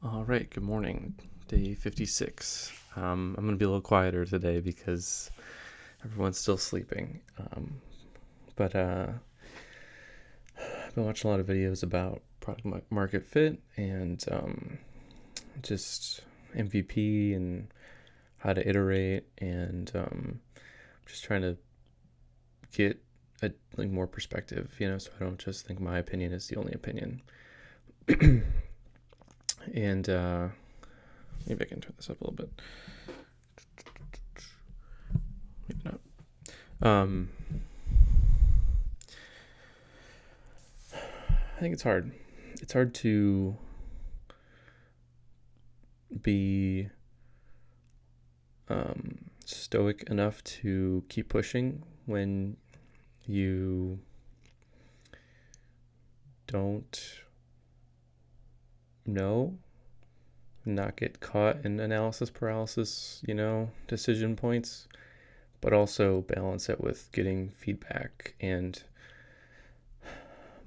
All right, good morning. Day 56. I'm going to be a little quieter today because everyone's still sleeping. But I've been watching a lot of videos about product market fit and just MVP and how to iterate and just trying to get more perspective, so I don't just think my opinion is the only opinion. And maybe I can turn this up a little bit. Maybe not. Um, I think it's hard. It's hard to be stoic enough to keep pushing when you don't know, not get caught in analysis paralysis, decision points, but also balance it with getting feedback and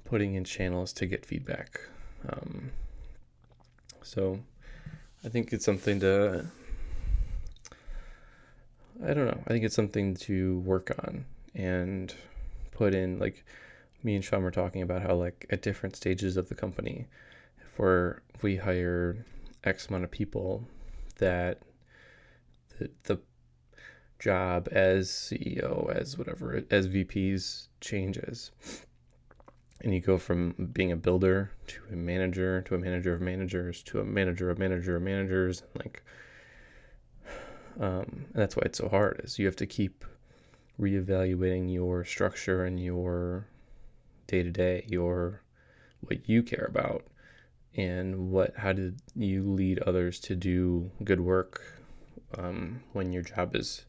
putting in channels to get feedback. So I think it's something to, I don't know, I think it's something to work on and put in. Like, me and Sean were talking about how, like, at different stages of the company, if we hire X amount of people, that the job as CEO, as whatever, as VPs changes. And you go from being a builder to a manager to a manager of managers to a manager of manager of managers. And like, and that's why it's so hard, is you have to keep reevaluating your structure and your day-to-day, what you care about, and how did you lead others to do good work when your job is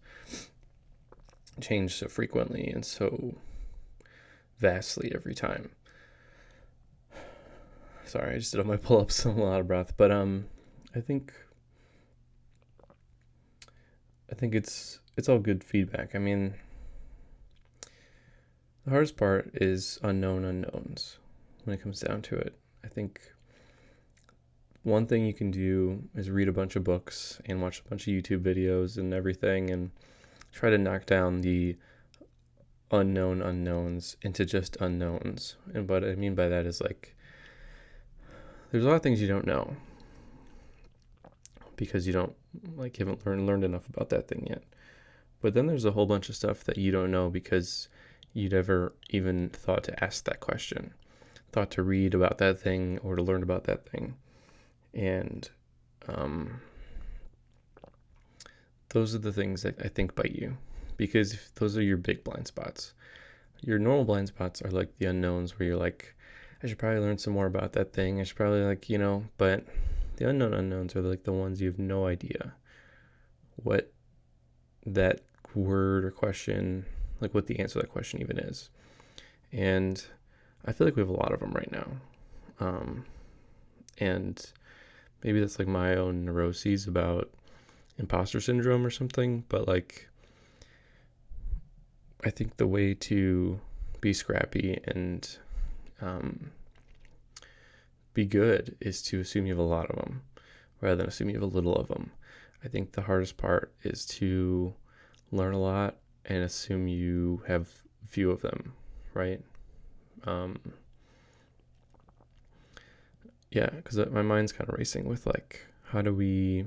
changed so frequently and so vastly every time. Sorry, I just did all my pull-ups. I'm a lot of breath, but I think it's all good feedback. I mean, the hardest part is unknown unknowns when it comes down to it. I think one thing you can do is read a bunch of books and watch a bunch of YouTube videos and everything and try to knock down the unknown unknowns into just unknowns. And what I mean by that is, like, there's a lot of things you don't know because you haven't learned enough about that thing yet. But then there's a whole bunch of stuff that you don't know because you never even thought to ask that question, thought to read about that thing or to learn about that thing. And those are the things that I think bite you, because those are your big blind spots. Your normal blind spots are like the unknowns, where you're like, I should probably learn some more about that thing. I should probably, but the unknown unknowns are like the ones you have no idea what that word or question, like what the answer to that question even is. And I feel like we have a lot of them right now. And maybe that's like my own neuroses about imposter syndrome or something, but like, I think the way to be scrappy and be good is to assume you have a lot of them rather than assume you have a little of them. I think the hardest part is to learn a lot and assume you have few of them, right? Yeah, because my mind's kind of racing with, like, how do we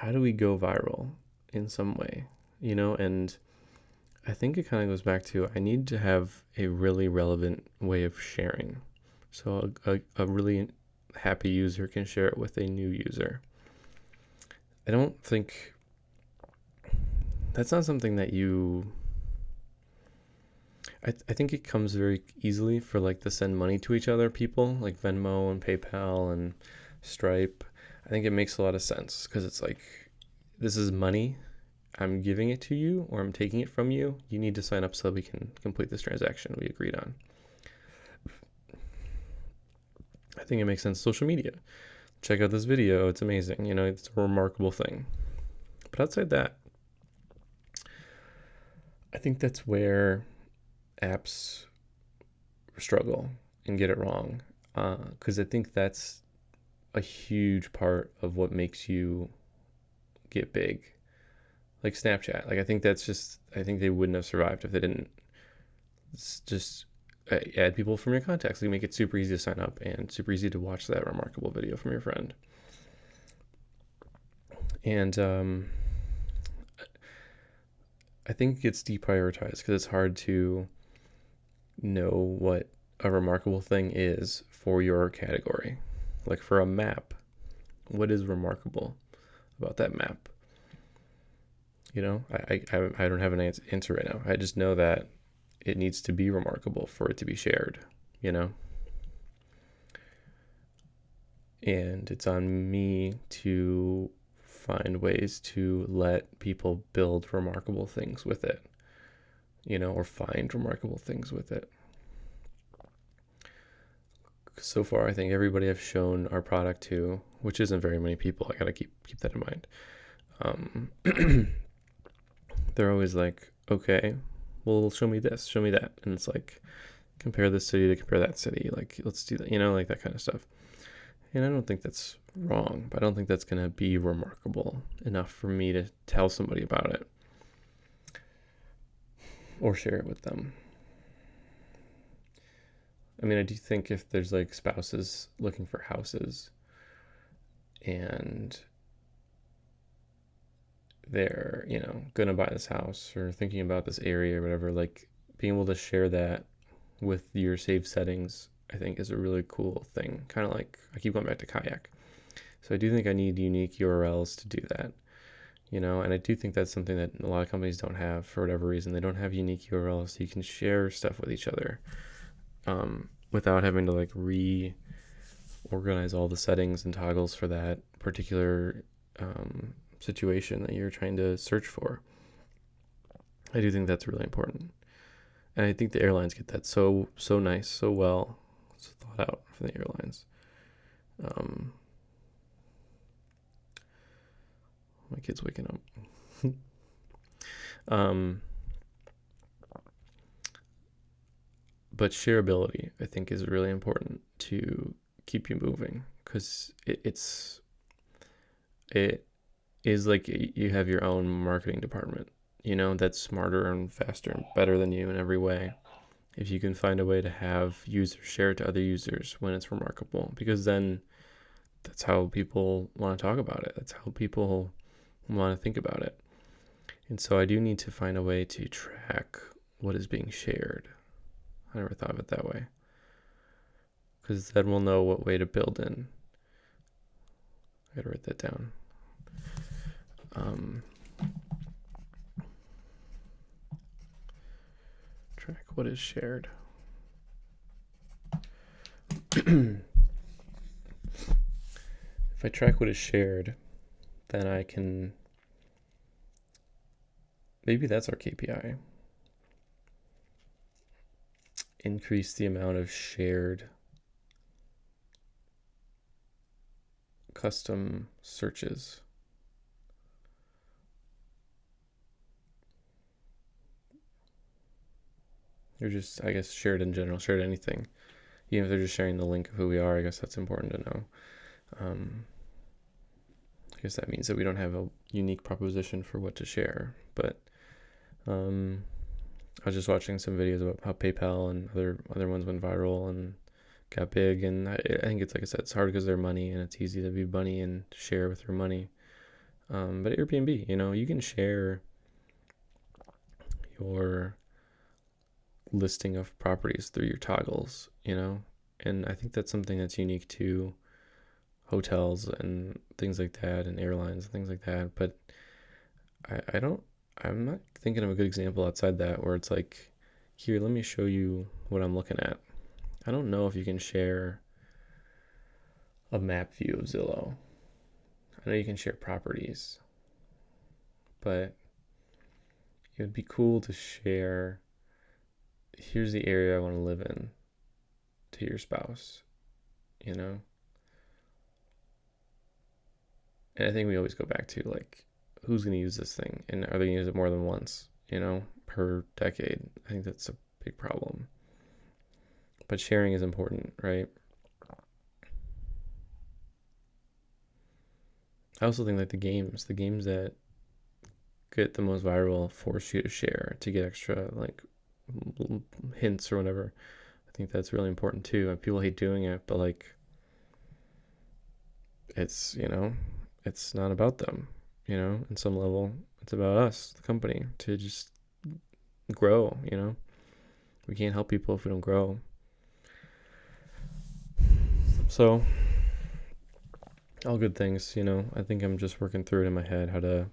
go viral in some way, and I think it kind of goes back to, I need to have a really relevant way of sharing. So a really happy user can share it with a new user. I don't think that's not something that I think it comes very easily for, like, the send money to each other people, like Venmo and PayPal and Stripe. I think it makes a lot of sense because it's like, this is money. I'm giving it to you or I'm taking it from you. You need to sign up so that we can complete this transaction we agreed on. I think it makes sense. Social media. Check out this video. It's amazing. It's a remarkable thing. But outside that, I think that's where apps struggle and get it wrong. Because I think that's a huge part of what makes you get big. Like Snapchat, like I think they wouldn't have survived if they didn't just add people from your contacts. They make it super easy to sign up and super easy to watch that remarkable video from your friend. And I think it gets deprioritized because it's hard to know what a remarkable thing is for your category. Like for a map, what is remarkable about that map? I don't have an answer right now. I just know that it needs to be remarkable for it to be shared, you know? And it's on me to find ways to let people build remarkable things with it, or find remarkable things with it. So far, I think everybody I've shown our product to, which isn't very many people, I gotta keep that in mind. They're always like, okay, well, show me this, show me that, and it's like, compare this city to compare that city, like let's do that, like that kind of stuff. And I don't think that's wrong, but I don't think that's gonna be remarkable enough for me to tell somebody about it or share it with them. I mean, I do think if there's like spouses looking for houses and they're, gonna buy this house or thinking about this area or whatever, like being able to share that with your saved settings, I think is a really cool thing. Kind of like, I keep going back to Kayak. So I do think I need unique URLs to do that, and I do think that's something that a lot of companies don't have for whatever reason. They don't have unique URLs so you can share stuff with each other without having to like reorganize all the settings and toggles for that particular situation that you're trying to search for. I do think that's really important. And I think the airlines get that so nice, so well. It's thought out for the airlines. My kid's waking up. But shareability, I think, is really important to keep you moving because it is like you have your own marketing department, that's smarter and faster and better than you in every way. If you can find a way to have users share it to other users when it's remarkable, because then that's how people want to talk about it. That's how people want to think about it. And so I do need to find a way to track what is being shared. I never thought of it that way. Because then we'll know what way to build in. I gotta write that down. Track what is shared. If I track what is shared, then I can, maybe that's our KPI. Increase the amount of shared custom searches. Or just, I guess, shared in general, shared anything. Even if they're just sharing the link of who we are, I guess that's important to know. I guess that means that we don't have a unique proposition for what to share. But I was just watching some videos about how PayPal and other ones went viral and got big, and I think it's, like I said, it's hard because they're money and it's easy to be money and share with your money. But Airbnb, you can share your listing of properties through your toggles, and I think that's something that's unique to hotels and things like that, and airlines and things like that. But I'm not thinking of a good example outside that where it's like, here, let me show you what I'm looking at. I don't know if you can share a map view of Zillow. I know you can share properties, but it would be cool to share, here's the area I want to live in, to your spouse, And I think we always go back to, like, who's going to use this thing? And are they going to use it more than once, per decade? I think that's a big problem. But sharing is important, right? I also think like the games that get the most viral force you to share to get extra like hints or whatever. I think that's really important too. And people hate doing it, but like it's, it's not about them, in some level. It's about us, the company, to just grow. We can't help people if we don't grow. So, all good things. I think I'm just working through it in my head how to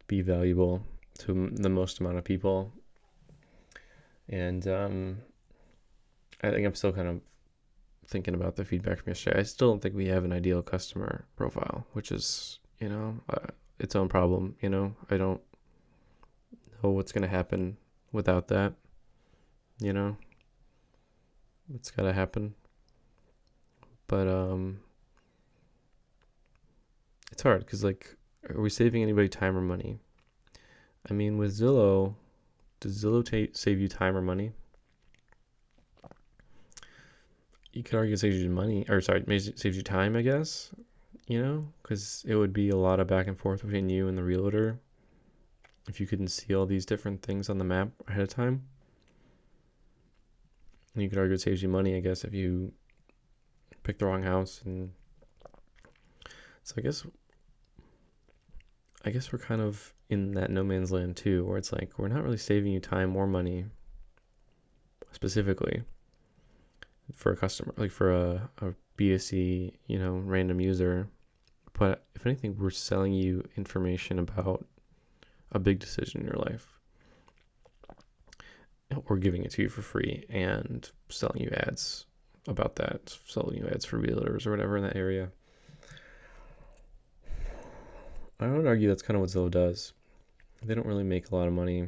be valuable to the most amount of people. And I think I'm still kind of thinking about the feedback from yesterday. I still don't think we have an ideal customer profile, which is, its own problem. I don't know what's going to happen without that. It's got to happen. But it's hard because, like, are we saving anybody time or money? I mean, with Zillow, does Zillow save you time or money? You could argue it saves you money, or sorry, it saves you time, I guess, because it would be a lot of back and forth between you and the realtor if you couldn't see all these different things on the map ahead of time. And you could argue it saves you money, I guess, if you pick the wrong house. And so I guess we're kind of in that no man's land too, where it's like we're not really saving you time or money specifically for a customer, like for a B2C, random user. But if anything, we're selling you information about a big decision in your life. We're giving it to you for free and selling you ads about that, selling you ads for realtors or whatever in that area. I would argue that's kind of what Zillow does. They don't really make a lot of money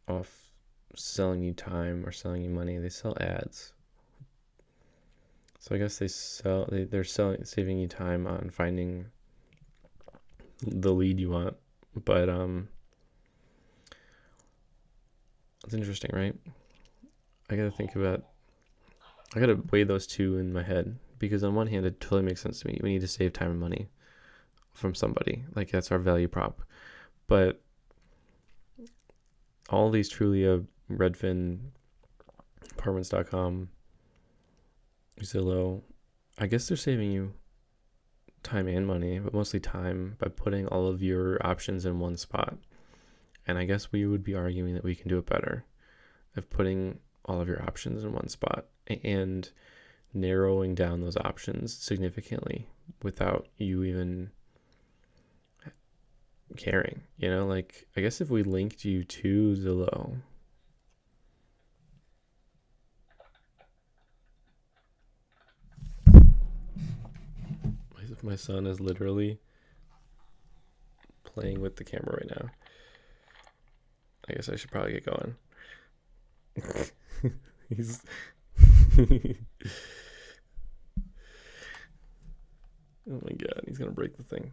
off selling you time or selling you money. They sell ads. So I guess they're saving you time on finding the lead you want. But it's interesting, right? I gotta weigh those two in my head, because on one hand it totally makes sense to me. We need to save time and money from somebody. Like, that's our value prop. But all these Trulia, Redfin, Apartments.com, Zillow, I guess they're saving you time and money, but mostly time, by putting all of your options in one spot. And I guess we would be arguing that we can do it better of putting all of your options in one spot and narrowing down those options significantly without you even caring. Like, I guess if we linked you to Zillow, my son is literally playing with the camera right now. I guess I should probably get going. He's oh my god, he's gonna break the thing.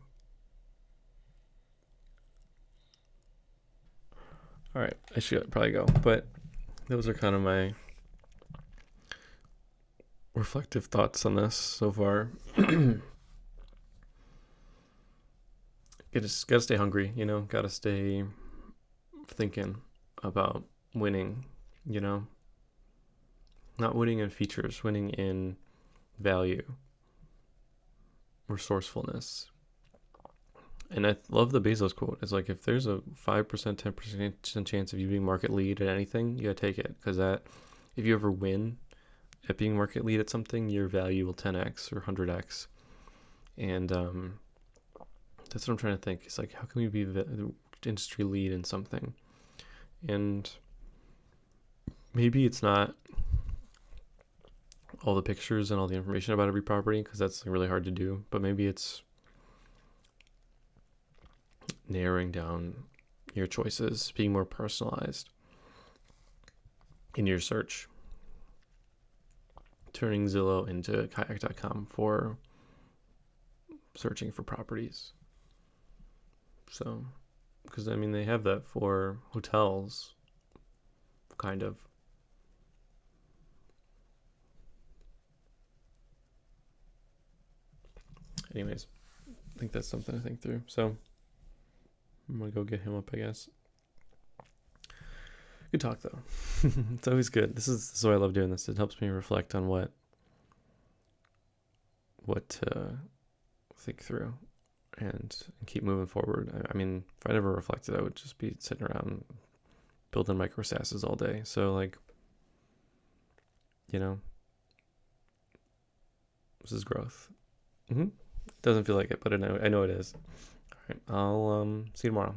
All right, I should probably go, but those are kind of my reflective thoughts on this so far. Gotta stay hungry, gotta stay thinking about winning, not winning in features, winning in value, resourcefulness. And I love the Bezos quote. It's like, if there's a 5%, 10% chance of you being market lead at anything, you gotta take it. Because if you ever win at being market lead at something, your value will 10x or 100x. And that's what I'm trying to think. It's like, how can we be the industry lead in something? And maybe it's not all the pictures and all the information about every property, because that's really hard to do. But maybe it's narrowing down your choices, being more personalized in your search, turning Zillow into kayak.com for searching for properties. So, because they have that for hotels, kind of. Anyways, think that's something to think through. So I'm gonna go get him up, I guess. Good talk though. It's always good. This is why I love doing this. It helps me reflect on what to think through and keep moving forward. I mean, if I never reflected, I would just be sitting around building micro SaaSes all day. So like, you know, this is growth. Doesn't feel like it, but I know it is. All right, I'll see you tomorrow.